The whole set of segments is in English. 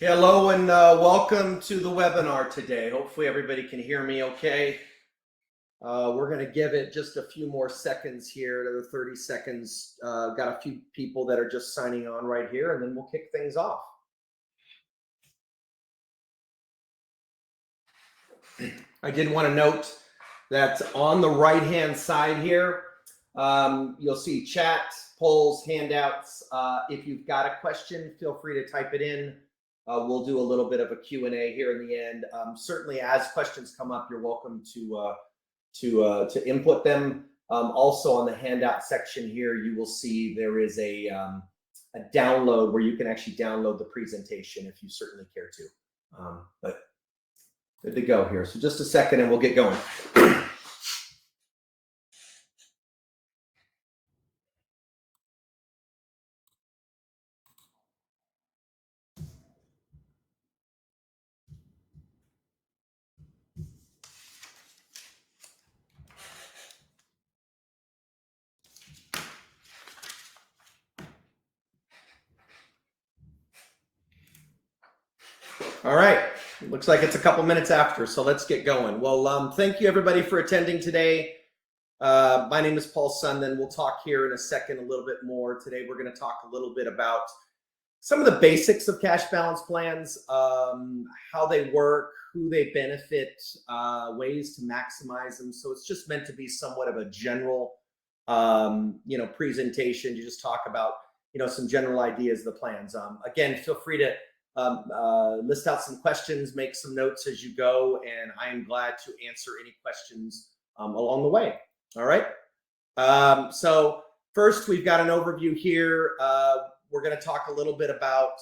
Hello and welcome to the webinar today. Hopefully everybody can hear me okay. We're going to give it just a few more seconds here, another 30 seconds. Got a few people that are just signing on right here, and then we'll kick things off. I did want to note that on the right-hand side here, you'll see chat, polls, handouts. If you've got a question, feel free to type it in. We'll do a little bit of a Q&A here in the end. Certainly, as questions come up, you're welcome to input them. Also, on the handout section here, you will see there is a download where you can actually download the presentation if you certainly care to. But good to go here. So just a second, and we'll get going. All right, it looks like it's a couple minutes after, so let's get going. Well, thank you everybody for attending today. My name is Paul Sundin. We'll talk here in a second a little bit more. Today we're going to talk a little bit about some of the basics of cash balance plans, how they work, who they benefit, ways to maximize them. So it's just meant to be somewhat of a general, presentation. You just talk about, some general ideas of the plans. Again, feel free to list out some questions, make some notes as you go, and I am glad to answer any questions along the way. All right. So first, we've got an overview here. We're going to talk a little bit about,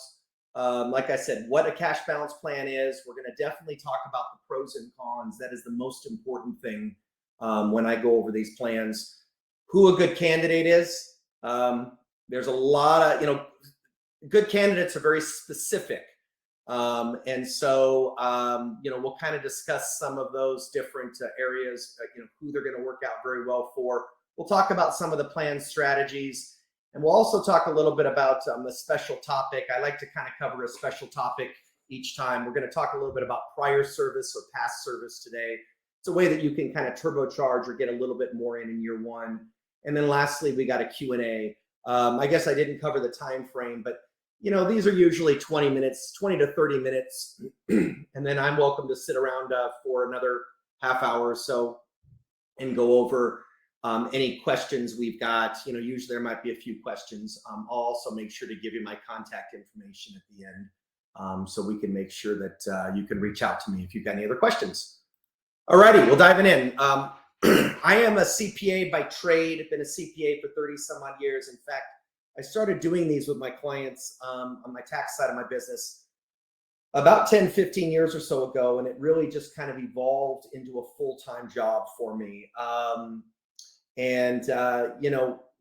like I said, what a cash balance plan is. We're going to definitely talk about the pros and cons. That is the most important thing when I go over these plans. Who a good candidate is. There's a lot of, good candidates are very specific. And so, we'll kind of discuss some of those different areas, who they're going to work out very well for. We'll talk about some of the plan strategies, and we'll also talk a little bit about a special topic. I like to kind of cover a special topic each time. We're going to talk a little bit about prior service or past service today. It's a way that you can kind of turbocharge or get a little bit more in year one. And then lastly, we got a Q&A. I guess I didn't cover the time frame, but these are usually 20 to 30 minutes. And then I'm welcome to sit around for another half hour or so and go over any questions we've got. Usually there might be a few questions. I'll also make sure to give you my contact information at the end, so we can make sure that you can reach out to me if you've got any other questions. Alrighty, we'll dive in. I am a CPA by trade. I've been a CPA for 30 some odd years. In fact, I started doing these with my clients on my tax side of my business about 10, 15 years or so ago, and it really just kind of evolved into a full-time job for me.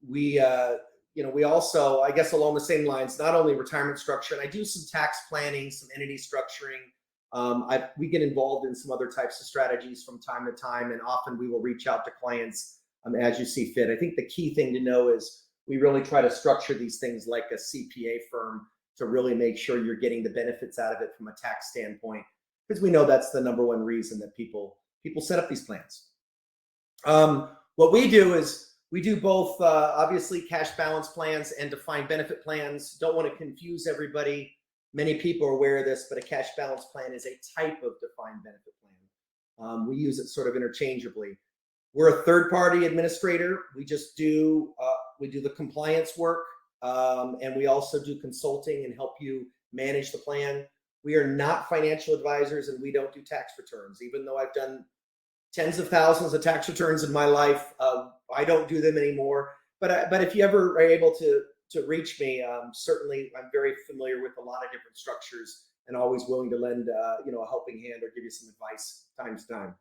We also, I guess along the same lines, not only retirement structure, and I do some tax planning, some entity structuring. We get involved in some other types of strategies from time to time, and often we will reach out to clients as you see fit. I think the key thing to know is we really try to structure these things like a CPA firm to really make sure you're getting the benefits out of it from a tax standpoint, because we know that's the number one reason that people set up these plans. What we do is we do both, obviously, cash balance plans and defined benefit plans. Don't want to confuse everybody. Many people are aware of this, but a cash balance plan is a type of defined benefit plan. We use it sort of interchangeably. We're a third-party administrator. We just do the compliance work, and we also do consulting and help you manage the plan. We are not financial advisors, and we don't do tax returns. Even though I've done tens of thousands of tax returns in my life, I don't do them anymore. But if you ever are able to reach me, certainly I'm very familiar with a lot of different structures and always willing to lend a helping hand or give you some advice time to time.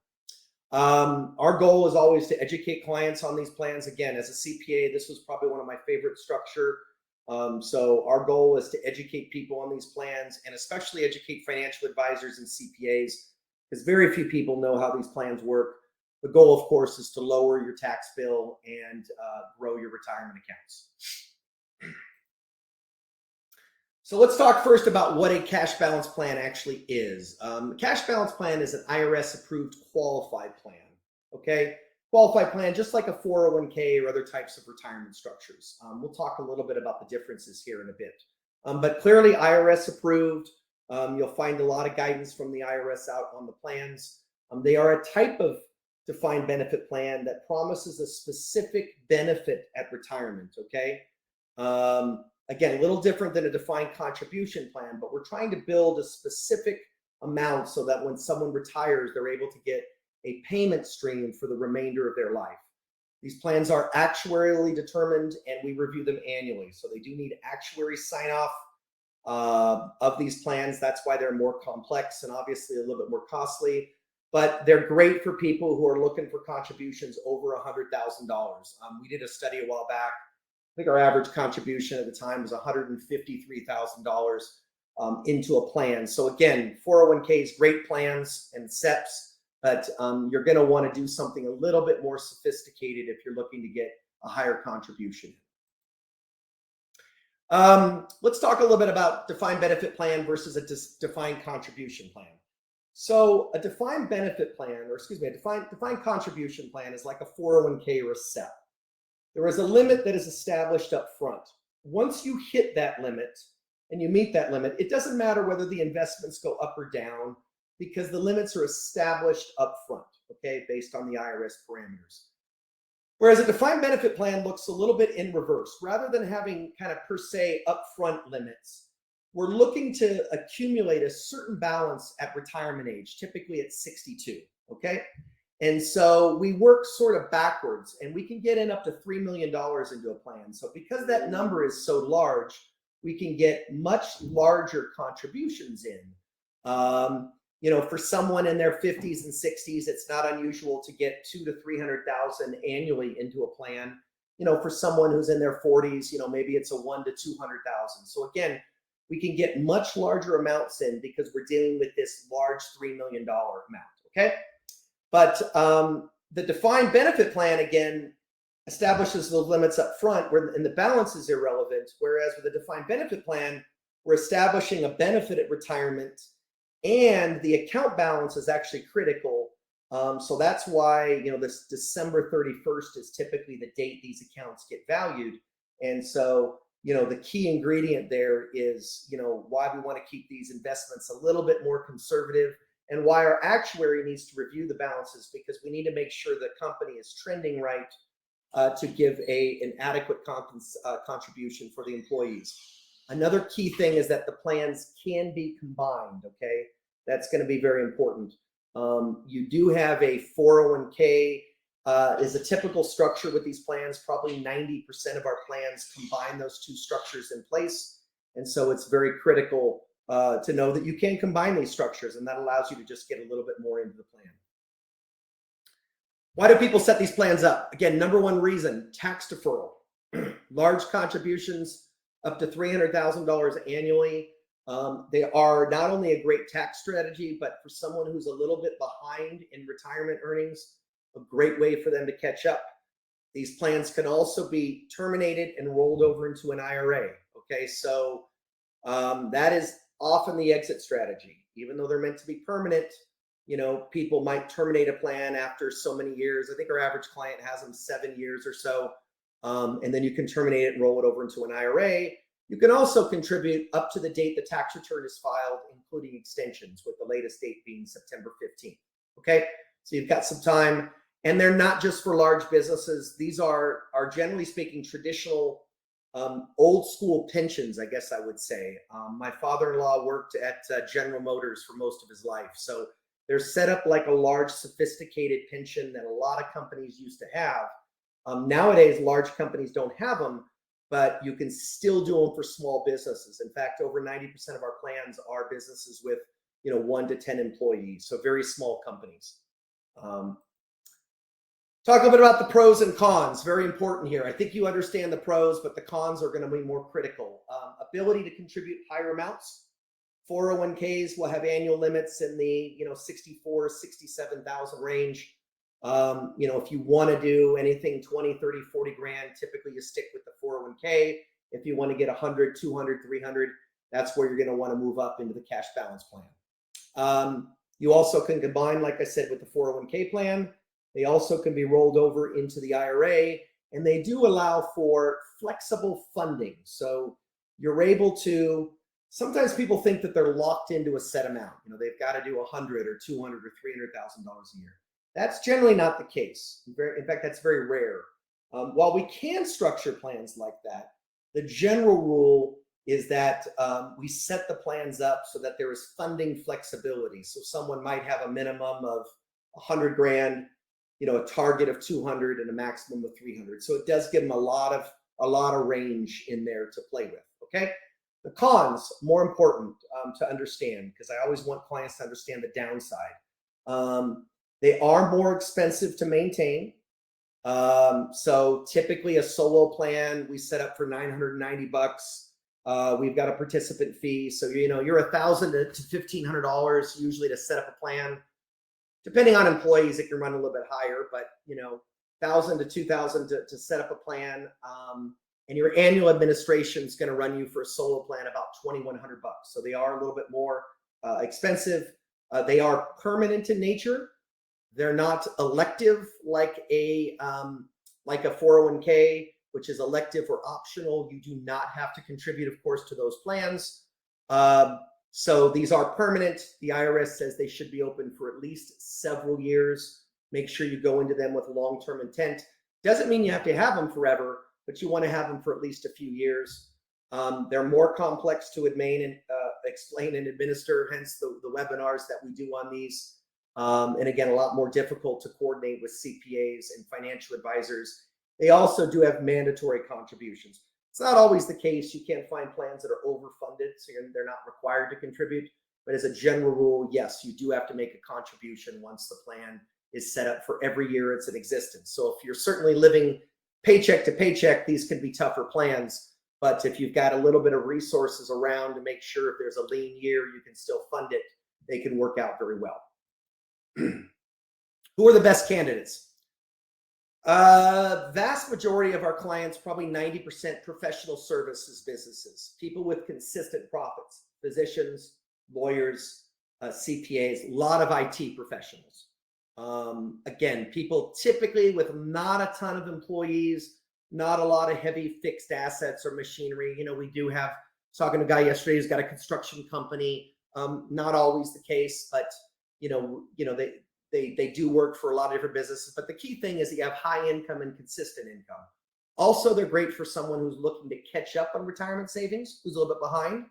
Our goal is always to educate clients on these plans. Again, as a CPA, this was probably one of my favorite structure. So our goal is to educate people on these plans, and especially educate financial advisors and CPAs, because very few people know how these plans work. The goal, of course, is to lower your tax bill and grow your retirement accounts. So let's talk first about what a cash balance plan actually is. Cash balance plan is an IRS approved qualified plan. Okay, qualified plan, just like a 401k or other types of retirement structures. We'll talk a little bit about the differences here in a bit. But clearly IRS approved. You'll find a lot of guidance from the IRS out on the plans. They are a type of defined benefit plan that promises a specific benefit at retirement. Okay. Again, a little different than a defined contribution plan, but we're trying to build a specific amount so that when someone retires, they're able to get a payment stream for the remainder of their life. These plans are actuarially determined and we review them annually. So they do need actuary sign off of these plans. That's why they're more complex and obviously a little bit more costly, but they're great for people who are looking for contributions over $100,000. We did a study a while back. I think our average contribution at the time was $153,000 into a plan. So again, 401ks, great plans and SEPs, but you're going to want to do something a little bit more sophisticated if you're looking to get a higher contribution. Let's talk a little bit about defined benefit plan versus a defined contribution plan. So a defined benefit plan, or excuse me, a defined contribution plan is like a 401k or a SEP. There is a limit that is established up front. Once you hit that limit and you meet that limit, it doesn't matter whether the investments go up or down because the limits are established up front, okay, based on the IRS parameters. Whereas a defined benefit plan looks a little bit in reverse. Rather than having kind of per se upfront limits, we're looking to accumulate a certain balance at retirement age, typically at 62, okay? And so we work sort of backwards and we can get in up to $3 million into a plan. So because that number is so large, we can get much larger contributions in. For someone in their 50s and 60s, it's not unusual to get $200,000 to $300,000 annually into a plan. For someone who's in their 40s, maybe it's a $100,000 to $200,000. So again, we can get much larger amounts in because we're dealing with this large $3 million amount. Okay. But the defined benefit plan, again, establishes the limits up front and the balance is irrelevant. Whereas with a defined benefit plan, we're establishing a benefit at retirement and the account balance is actually critical. So that's why, this December 31st is typically the date these accounts get valued. And so, the key ingredient there is, why we want to keep these investments a little bit more conservative. And why our actuary needs to review the balances because we need to make sure the company is trending right to give an adequate contribution for the employees. Another key thing is that the plans can be combined, okay? That's going to be very important. You do have a 401k is a typical structure with these plans. Probably 90% of our plans combine those two structures in place. And so it's very critical to know that you can combine these structures and that allows you to just get a little bit more into the plan. Why do people set these plans up? Again, number one reason, tax deferral. Large contributions up to $300,000 annually. They are not only a great tax strategy, but for someone who's a little bit behind in retirement earnings, a great way for them to catch up. These plans can also be terminated and rolled over into an IRA. Okay, so that is often the exit strategy. Even though they're meant to be permanent, people might terminate a plan after so many years. I think our average client has them 7 years or so. And then you can terminate it and roll it over into an IRA. You can also contribute up to the date the tax return is filed, including extensions, with the latest date being September 15th. Okay, so you've got some time. And they're not just for large businesses. These are generally speaking, traditional old school pensions, I guess I would say. My father-in-law worked at General Motors for most of his life. So they're set up like a large sophisticated pension that a lot of companies used to have. Nowadays, large companies don't have them, but you can still do them for small businesses. In fact, over 90% of our plans are businesses with 1 to 10 employees, so very small companies. Talk a little bit about the pros and cons. Very important here. I think you understand the pros, but the cons are going to be more critical. Ability to contribute higher amounts. 401ks will have annual limits in the 64, 67,000 range. If you want to do anything 20, 30, 40 grand, typically you stick with the 401k. If you want to get 100, 200, 300, that's where you're going to want to move up into the cash balance plan. You also can combine, like I said, with the 401k plan. They also can be rolled over into the IRA, and they do allow for flexible funding. So you're able to, sometimes people think that they're locked into a set amount. They've got to do $100 or $200 or $300,000 a year. That's generally not the case. In fact, that's very rare. While we can structure plans like that, the general rule is that we set the plans up so that there is funding flexibility. So someone might have a minimum of 100 grand, a target of 200 and a maximum of 300. So it does give them a lot of range in there to play with. Okay. The cons, more important to understand, because I always want clients to understand the downside. They are more expensive to maintain. So typically a solo plan we set up for $990. We've got a participant fee. So, you're $1,000 to $1,500 usually to set up a plan. Depending on employees, it can run a little bit higher, but $1,000 to $2,000 to set up a plan. And your annual administration is going to run you for a solo plan about $2,100. So they are a little bit more expensive. They are permanent in nature. They're not elective like a 401k, which is elective or optional. You do not have to contribute, of course, to those plans. So these are permanent. The IRS says they should be open for at least several years. Make sure you go into them with long-term intent. Doesn't mean you have to have them forever, but you want to have them for at least a few years. They're more complex to explain and administer, hence the webinars that we do on these. And again, a lot more difficult to coordinate with CPAs and financial advisors. They also do have mandatory contributions. It's not always the case. You can't find plans that are overfunded, so they're not required to contribute. But as a general rule, yes, you do have to make a contribution once the plan is set up for every year it's in existence. So if you're certainly living paycheck to paycheck, these can be tougher plans. But if you've got a little bit of resources around to make sure if there's a lean year, you can still fund it, they can work out very well. Who are the best candidates? Vast majority of our clients, probably 90%, professional services businesses, people with consistent profits, physicians, lawyers, CPAs, a lot of IT professionals. Again, people typically with not a ton of employees, not a lot of heavy fixed assets or machinery. We do have, talking to a guy yesterday who's got a construction company. Not always the case, but they do work for a lot of different businesses. But the key thing is that you have high income and consistent income. Also, they're great for someone who's looking to catch up on retirement savings, who's a little bit behind.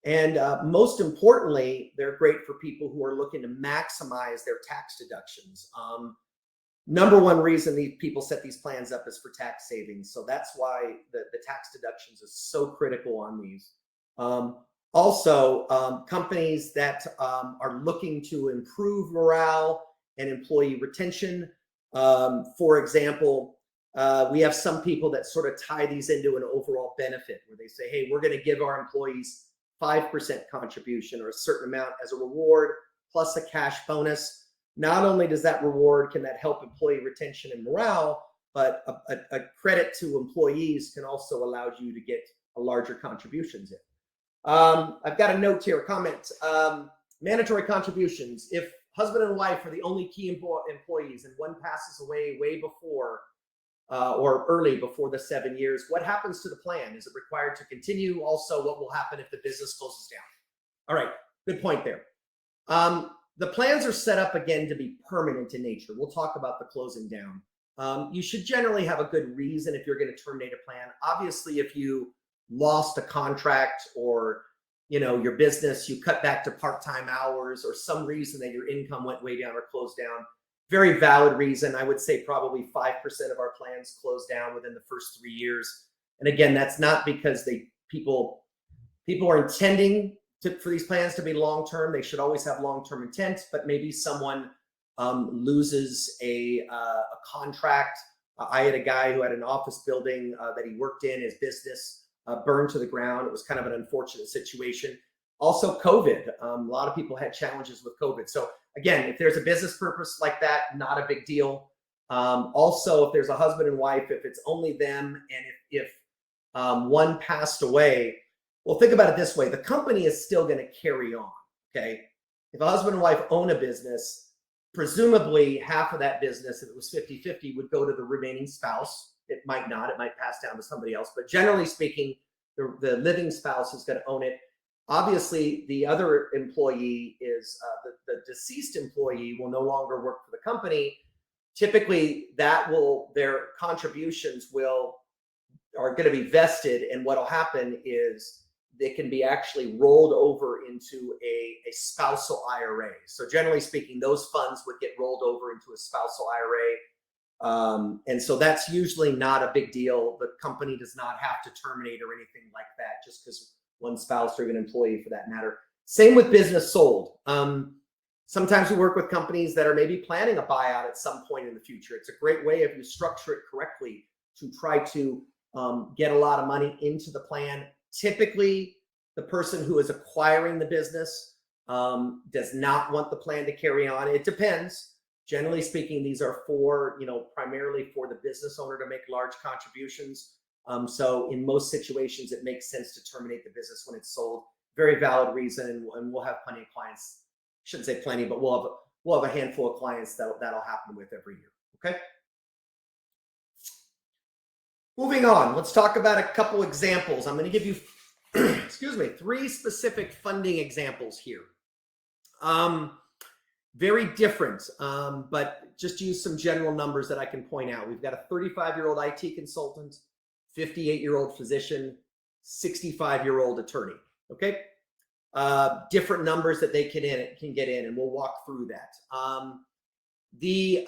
And most importantly, they're great for people who are looking to maximize their tax deductions. Number one reason these people set these plans up is for tax savings. So that's why the tax deductions is so critical on these. Also, companies that are looking to improve morale and employee retention. For example, we have some people that sort of tie these into an overall benefit where they say, hey, we're going to give our employees 5% contribution or a certain amount as a reward plus a cash bonus. Not only does that reward, can that help employee retention and morale, but a credit to employees can also allow you to get a larger contributions in. I've got a note here, a comment. Mandatory contributions. If husband and wife are the only key employees and one passes away way before or early before the 7 years, what happens to the plan? Is it required to continue? Also, what will happen if the business closes down? All right, good point there. The plans are set up again to be permanent in nature. We'll talk about the closing down. You should generally have a good reason if you're going to terminate a plan. Obviously, if you lost a contract or your business, you cut back to part-time hours or some reason that your income went way down or closed down, very valid reason. I would say probably 5% of our plans close down within the first 3 years. And again, that's not because people are intending for these plans to be long-term. They should always have long-term intent, but maybe someone loses a contract. I had a guy who had an office building that he worked in, his business burned to the ground. It was kind of an unfortunate situation. Also COVID, a lot of people had challenges with COVID. So again, if there's a business purpose like that, not a big deal. Also, if there's a husband and wife, if it's only them, and if one passed away, Well, think about it this way. The company is still going to carry on, okay? If a husband and wife own a business, presumably half of that business, if it was 50-50, would go to the remaining spouse. It might not. It might pass down to somebody else. But generally speaking, the living spouse is going to own it. Obviously, the other employee is the deceased employee will no longer work for the company. Typically, their contributions are going to be vested, and what will happen is they can be actually rolled over into a spousal IRA. So generally speaking, those funds would get rolled over into a spousal IRA. And so that's usually not a big deal. The company does not have to terminate or anything like that just because one spouse or an employee for that matter. Same with business sold. Sometimes we work with companies that are maybe planning a buyout at some point in the future. It's a great way, if you structure it correctly, to try to get a lot of money into the plan. Typically, the person who is acquiring the business does not want the plan to carry on. It depends. Generally speaking, these are primarily for the business owner to make large contributions. So in most situations, it makes sense to terminate the business when it's sold. Very valid reason, and we'll have plenty of clients. Shouldn't say plenty, but we'll have a handful of clients that'll happen with every year. Okay. Moving on, let's talk about a couple examples. I'm going to give you, excuse me, 3 specific funding examples here. Very different, but just use some general numbers that I can point out. We've got a 35-year-old IT consultant, 58-year-old physician, 65-year-old attorney. Okay, different numbers that they can get in, and we'll walk through that. The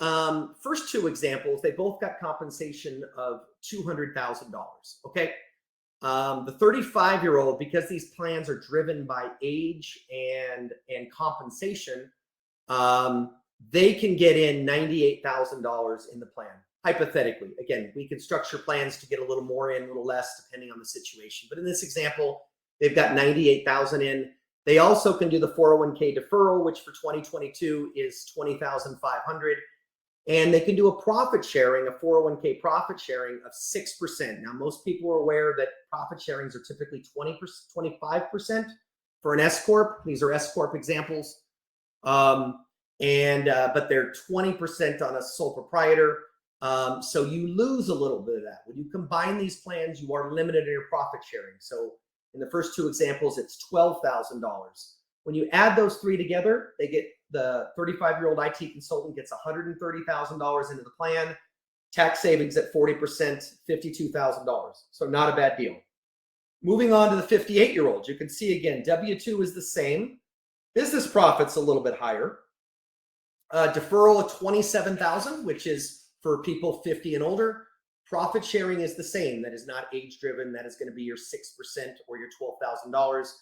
first 2 examples, they both got compensation of $200,000. Okay. The 35-year-old, because these plans are driven by age and compensation, they can get in $98,000 in the plan. Hypothetically, again, we can structure plans to get a little more in, a little less, depending on the situation. But in this example, they've got $98,000 in. They also can do the 401k deferral, which for 2022 is $20,500. And they can do a profit sharing, a 401k profit sharing of 6%. Now, most people are aware that profit sharings are typically 20%, 25% for an S Corp. These are S Corp examples. But they're 20% on a sole proprietor. So you lose a little bit of that. When you combine these plans, you are limited in your profit sharing. So in the first 2 examples, it's $12,000. When you add those 3 together, they get the 35-year-old IT consultant gets $130,000 into the plan. Tax savings at 40%, $52,000. So not a bad deal. Moving on to the 58-year-old, you can see again, W-2 is the same. Business profit's a little bit higher. Deferral of $27,000, which is for people 50 and older. Profit sharing is the same. That is not age driven. That is going to be your 6% or your $12,000.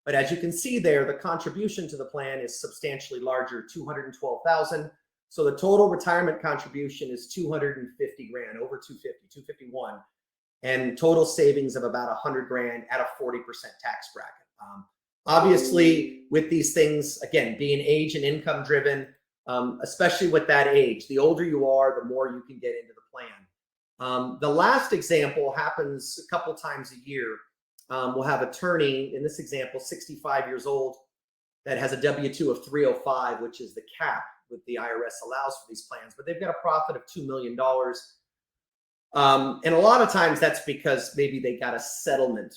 But as you can see there, the contribution to the plan is substantially larger, $212,000. So the total retirement contribution is $250,000, over $250,000, $251,000, and total savings of about $100,000 at a 40% tax bracket. Obviously, with these things, again, being age and income driven, especially with that age, the older you are, the more you can get into the plan. The last example happens a couple times a year. We'll have attorney, in this example, 65 years old, that has a W-2 of 305, which is the cap that the IRS allows for these plans, but they've got a profit of $2 million. And a lot of times that's because maybe they got a settlement.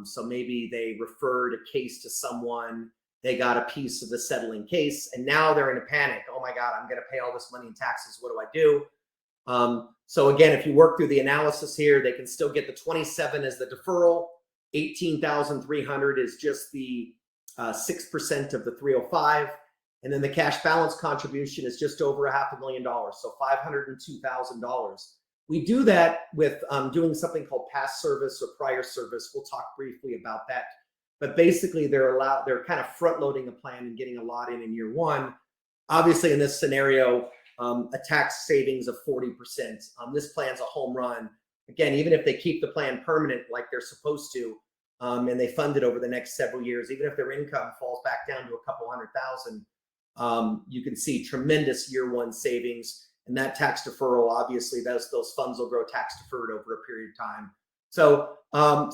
So maybe they referred a case to someone, they got a piece of the settling case, and now they're in a panic. Oh my God, I'm going to pay all this money in taxes. What do I do? So again, if you work through the analysis here, they can still get the 27 as the deferral. 18,300 is just the 6% of the 305. And then the cash balance contribution is just over $500,000. So $502,000. We do that with doing something called past service or prior service. We'll talk briefly about that. But basically, they're kind of front loading a plan and getting a lot in year 1. Obviously, in this scenario, a tax savings of 40%. This plan's a home run. Again, even if they keep the plan permanent like they're supposed to, and they fund it over the next several years, even if their income falls back down to a couple $100,000, you can see tremendous year 1 savings. And that tax deferral, obviously, those funds will grow tax deferred over a period of time. So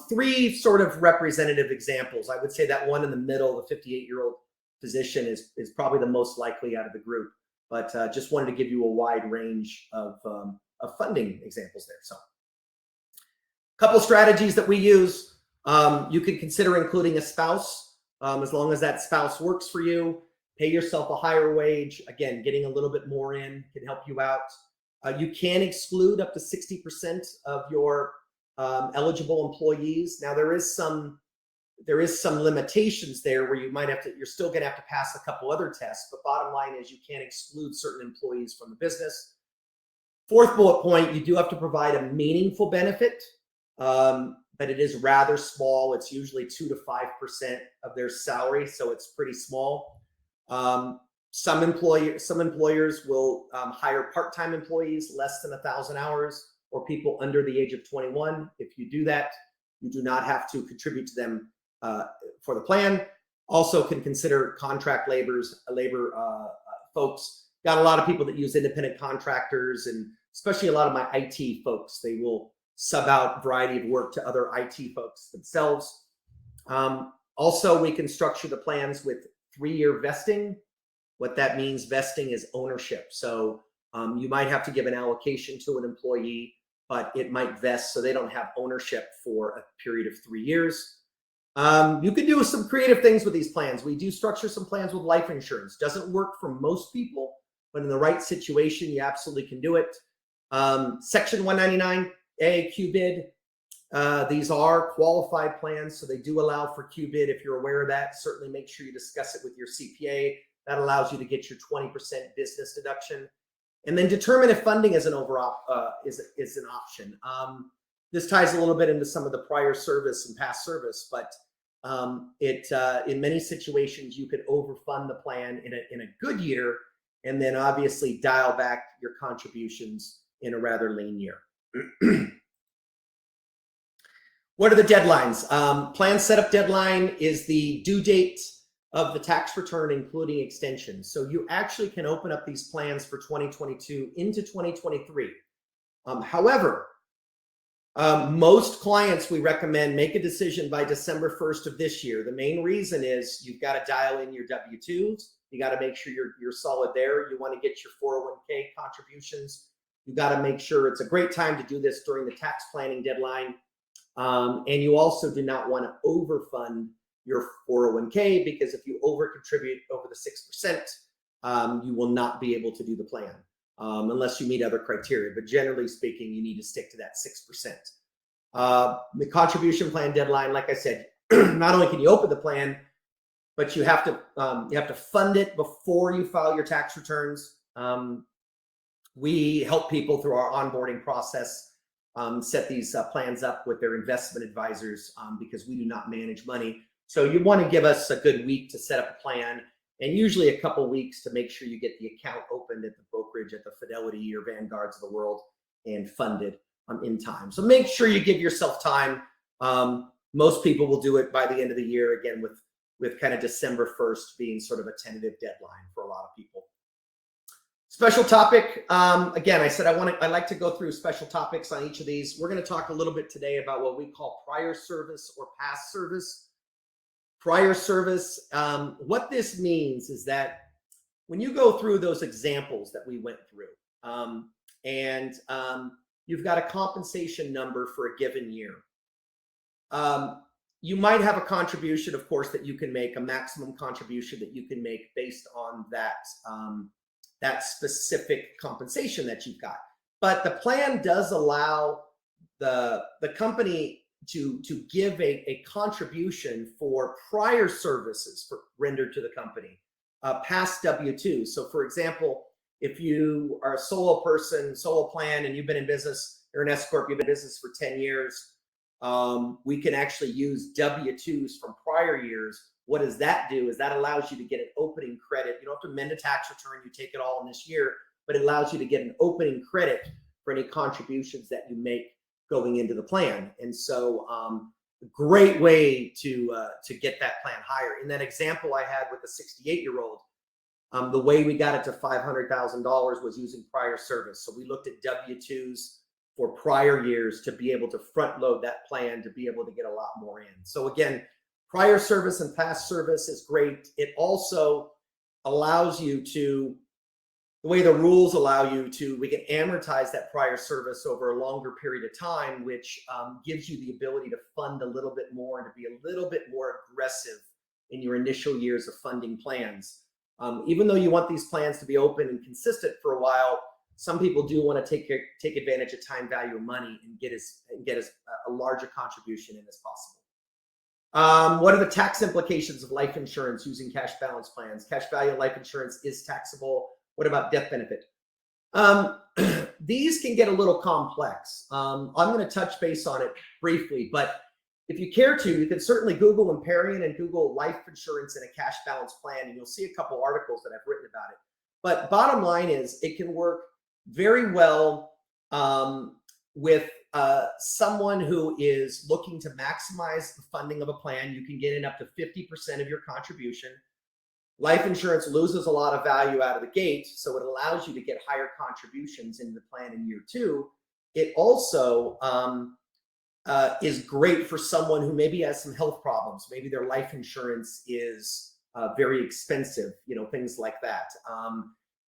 three sort of representative examples. I would say that one in the middle, the 58-year-old physician, is probably the most likely out of the group. But just wanted to give you a wide range of funding examples there. So a couple strategies that we use. You could consider including a spouse, as long as that spouse works for you. Pay yourself a higher wage. Again, getting a little bit more in can help you out. You can exclude up to 60% of your eligible employees. Now there is some limitations there where you're still going to have to pass a couple other tests, but bottom line is you can't exclude certain employees from the business. Fourth bullet point, you do have to provide a meaningful benefit, but it is rather small. It's usually 2 to 5% of their salary, so it's pretty small. Some employers will hire part-time employees less than 1,000 hours, or people under the age of 21. If you do that, you do not have to contribute to them for the plan. Also can consider contract labor folks. Got a lot of people that use independent contractors, and especially a lot of my IT folks. They will sub out a variety of work to other IT folks themselves. Also, we can structure the plans with 3-year vesting. What that means, vesting is ownership. So you might have to give an allocation to an employee, but it might vest so they don't have ownership for a period of 3 years. You can do some creative things with these plans. We do structure some plans with life insurance. Doesn't work for most people, but in the right situation, you absolutely can do it. Section 199A QBID. These are qualified plans, so they do allow for QBID. If you're aware of that, certainly make sure you discuss it with your CPA. That allows you to get your 20% business deduction. And then determine if funding is an option. This ties a little bit into some of the prior service and past service, but in many situations you could overfund the plan in a good year, and then obviously dial back your contributions in a rather lean year. What are the deadlines? Plan setup deadline is the due date of the tax return, including extensions. So you actually can open up these plans for 2022 into 2023. However, most clients, we recommend make a decision by December 1st of this year. The main reason is you've got to dial in your W-2s. You got to make sure you're solid there. You want to get your 401k contributions. You got to make sure it's a great time to do this during the tax planning deadline. And you also do not want to overfund your 401k, because if you over contribute over the 6%, you will not be able to do the plan unless you meet other criteria. But generally speaking, you need to stick to that 6%. The contribution plan deadline, like I said, not only can you open the plan, but you have to fund it before you file your tax returns. We help people through our onboarding process set these plans up with their investment advisors because we do not manage money. So you want to give us a good week to set up a plan, and usually a couple weeks to make sure you get the account opened at the brokerage, at the Fidelity or Vanguards of the world, and funded in time. So make sure you give yourself time. Most people will do it by the end of the year, again, with kind of December 1st being sort of a tentative deadline for a lot of people. Special topic. Again, I said I like to go through special topics on each of these. We're going to talk a little bit today about what we call prior service or past service. Prior service, what this means is that when you go through those examples that we went through, and you've got a compensation number for a given year, you might have a contribution, of course, that you can make, a maximum contribution that you can make based on that specific compensation that you've got. But the plan does allow the company to give a contribution for prior services rendered to the company, past W-2. So for example, if you are a solo person, solo plan, and you've been in business, you're an S Corp, you've been in business for 10 years, we can actually use W-2s from prior years. What does that do? Is that allows you to get an opening credit. You don't have to amend a tax return. You take it all in this year, but it allows you to get an opening credit for any contributions that you make going into the plan. And so a great way to get that plan higher. In that example I had with the 68-year-old, the way we got it to $500,000 was using prior service. So we looked at W-2s for prior years to be able to front load that plan to be able to get a lot more in. So again, prior service and past service is great. It also allows you to, the way the rules allow you to, we can amortize that prior service over a longer period of time, which gives you the ability to fund a little bit more and to be a little bit more aggressive in your initial years of funding plans. Even though you want these plans to be open and consistent for a while, some people do want to take advantage of time value of money and get as a larger contribution in as possible. What are the tax implications of life insurance using cash balance plans? Cash value life insurance is taxable. What about death benefit? These can get a little complex. I'm going to touch base on it briefly, but if you care to, you can certainly Google Empyrean and Google life insurance in a cash balance plan, and you'll see a couple articles that I've written about it. But bottom line is it can work very well with someone who is looking to maximize the funding of a plan. You can get in up to 50% of your contribution. Life insurance loses a lot of value out of the gate, so it allows you to get higher contributions in the plan in year 2. It also is great for someone who maybe has some health problems. Maybe their life insurance is very expensive, things like that.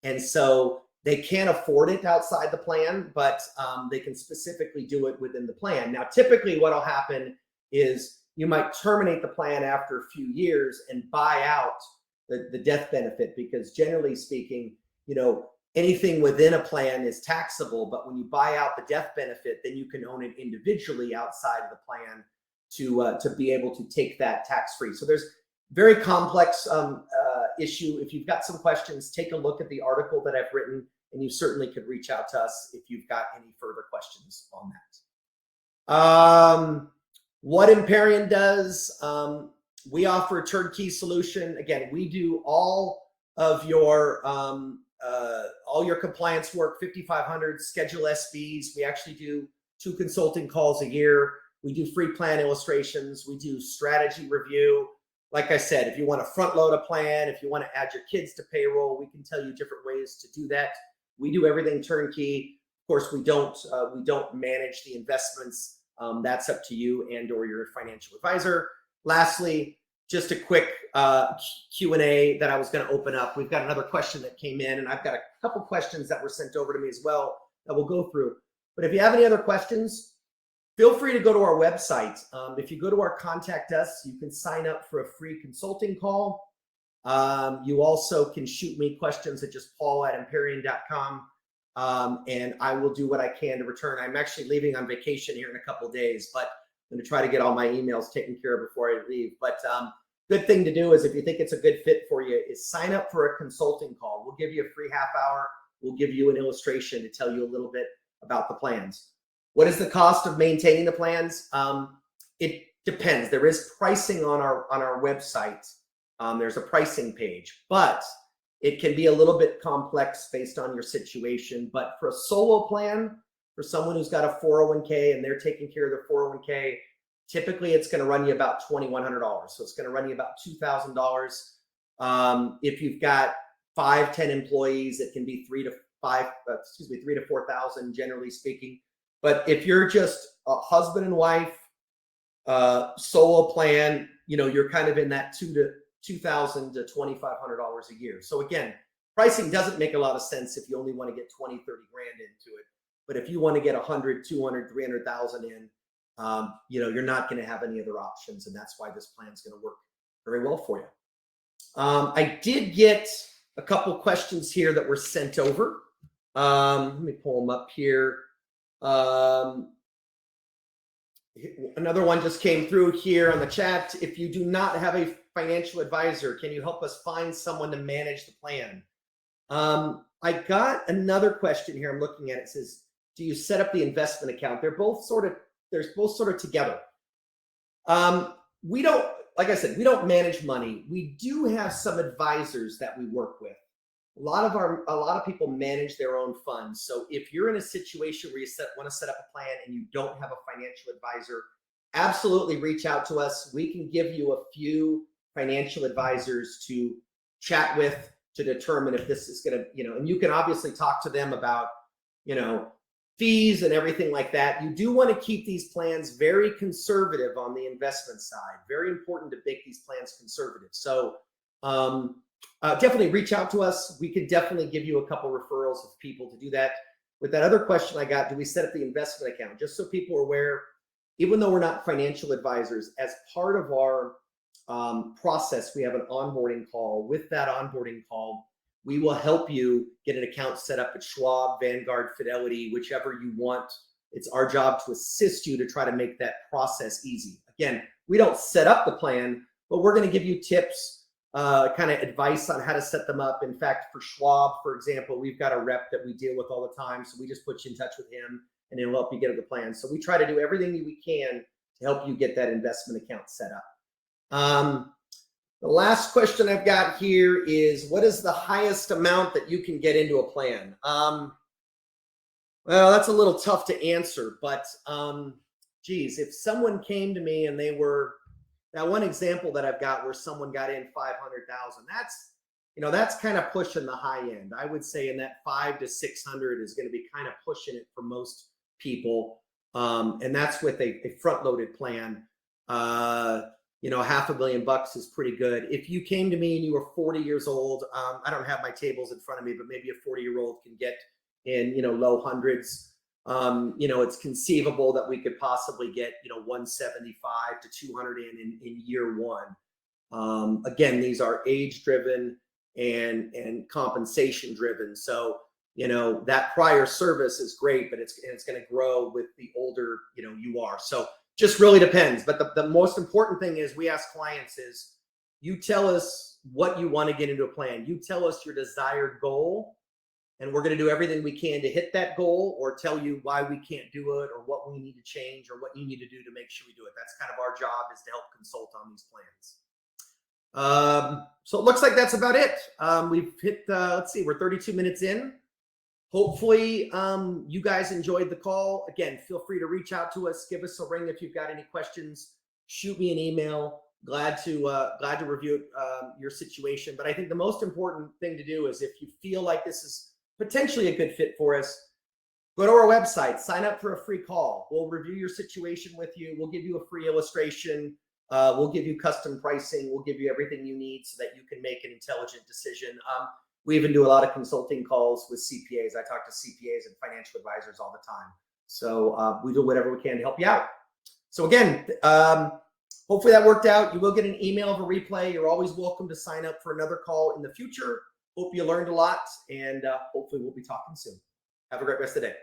And so they can't afford it outside the plan, but they can specifically do it within the plan. Now, typically what will happen is you might terminate the plan after a few years and buy out the death benefit, because generally speaking, anything within a plan is taxable, but when you buy out the death benefit, then you can own it individually outside of the plan to be able to take that tax-free. So there's very complex issue. If you've got some questions, take a look at the article that I've written, and you certainly could reach out to us if you've got any further questions on that. What Empyrean does, we offer a turnkey solution. Again, we do all of your compliance work, 5,500 schedule SBs. We actually do 2 consulting calls a year. We do free plan illustrations. We do strategy review. Like I said, if you want to front load a plan, if you want to add your kids to payroll, we can tell you different ways to do that. We do everything turnkey. Of course, we don't manage the investments. That's up to you and or your financial advisor. Lastly, just a quick Q&A that I was going to open up. We've got another question that came in, and I've got a couple questions that were sent over to me as well that we'll go through. But if you have any other questions, feel free to go to our website. If you go to our Contact Us, you can sign up for a free consulting call. You also can shoot me questions at just paul@empyrean.com, and I will do what I can to return. I'm actually leaving on vacation here in a couple of days, but I'm going to try to get all my emails taken care of before I leave. But good thing to do is, if you think it's a good fit for you, is sign up for a consulting call. We'll give you a free half hour. We'll give you an illustration to tell you a little bit about the plans. What is the cost of maintaining the plans? It depends. There is pricing on our website. There's a pricing page, but it can be a little bit complex based on your situation. But for a solo plan, for someone who's got a 401k and they're taking care of their 401k, typically it's going to run you about $2,100. So it's going to run you about $2,000. If you've got 5-10 employees, it can be 3,000 to 4,000, generally speaking. But if you're just a husband and wife solo plan, you're kind of in that $2,000 to $2,500 a year. So again, pricing doesn't make a lot of sense if you only want to get 20, 30 grand into it. But if you want to get 100, 200, 300,000 in, you're not going to have any other options. And that's why this plan is going to work very well for you. I did get a couple questions here that were sent over. Let me pull them up here. Another one just came through here on the chat. If you do not have a financial advisor, can you help us find someone to manage the plan? I got another question here. I'm looking at it. It says, do you set up the investment account? They're both sort of together. We don't, like I said, we don't manage money. We do have some advisors that we work with. A lot of people manage their own funds. So if you're in a situation where you want to set up a plan and you don't have a financial advisor, absolutely reach out to us. We can give you a few financial advisors to chat with to determine if this is going to, and you can obviously talk to them about, fees and everything like that. You do want to keep these plans very conservative on the investment side. Very important to make these plans conservative. So definitely reach out to us. We could definitely give you a couple referrals of people to do that. With that other question I got, do we set up the investment account? Just so people are aware, even though we're not financial advisors, as part of our process, we have an onboarding call. With that onboarding call, we will help you get an account set up at Schwab, Vanguard, Fidelity, whichever you want. It's our job to assist you to try to make that process easy. Again, we don't set up the plan, but we're going to give you tips, kind of advice on how to set them up. In fact, for Schwab, for example, we've got a rep that we deal with all the time. So we just put you in touch with him and he'll help you get the plan. So we try to do everything we can to help you get that investment account set up. The last question I've got here is, what is the highest amount that you can get into a plan? Well, that's a little tough to answer, but geez, if someone came to me and they were, that one example that I've got where someone got in 500,000, that's kind of pushing the high end. I would say in that 500 to 600 is going to be kind of pushing it for most people. And that's with a front loaded plan. $500,000 is pretty good. If you came to me and you were 40 years old, I don't have my tables in front of me, but maybe a 40-year-old can get in, low hundreds. It's conceivable that we could possibly get, 175 to 200 in year one. Again, these are age driven and compensation driven. So, that prior service is great, but it's going to grow with the older, you are. So just really depends. But the most important thing is we ask clients is, you tell us what you want to get into a plan. You tell us your desired goal, and we're going to do everything we can to hit that goal, or tell you why we can't do it, or what we need to change, or what you need to do to make sure we do it. That's kind of our job, is to help consult on these plans. So it looks like that's about it. We've hit, let's see, we're 32 minutes in. Hopefully you guys enjoyed the call. Again, feel free to reach out to us. Give us a ring if you've got any questions. Shoot me an email. Glad to review your situation. But I think the most important thing to do is, if you feel like this is potentially a good fit for us, go to our website, sign up for a free call. We'll review your situation with you. We'll give you a free illustration. We'll give you custom pricing. We'll give you everything you need so that you can make an intelligent decision. We even do a lot of consulting calls with CPAs. I talk to CPAs and financial advisors all the time. So we do whatever we can to help you out. So again, hopefully that worked out. You will get an email of a replay. You're always welcome to sign up for another call in the future. Hope you learned a lot, and hopefully we'll be talking soon. Have a great rest of the day.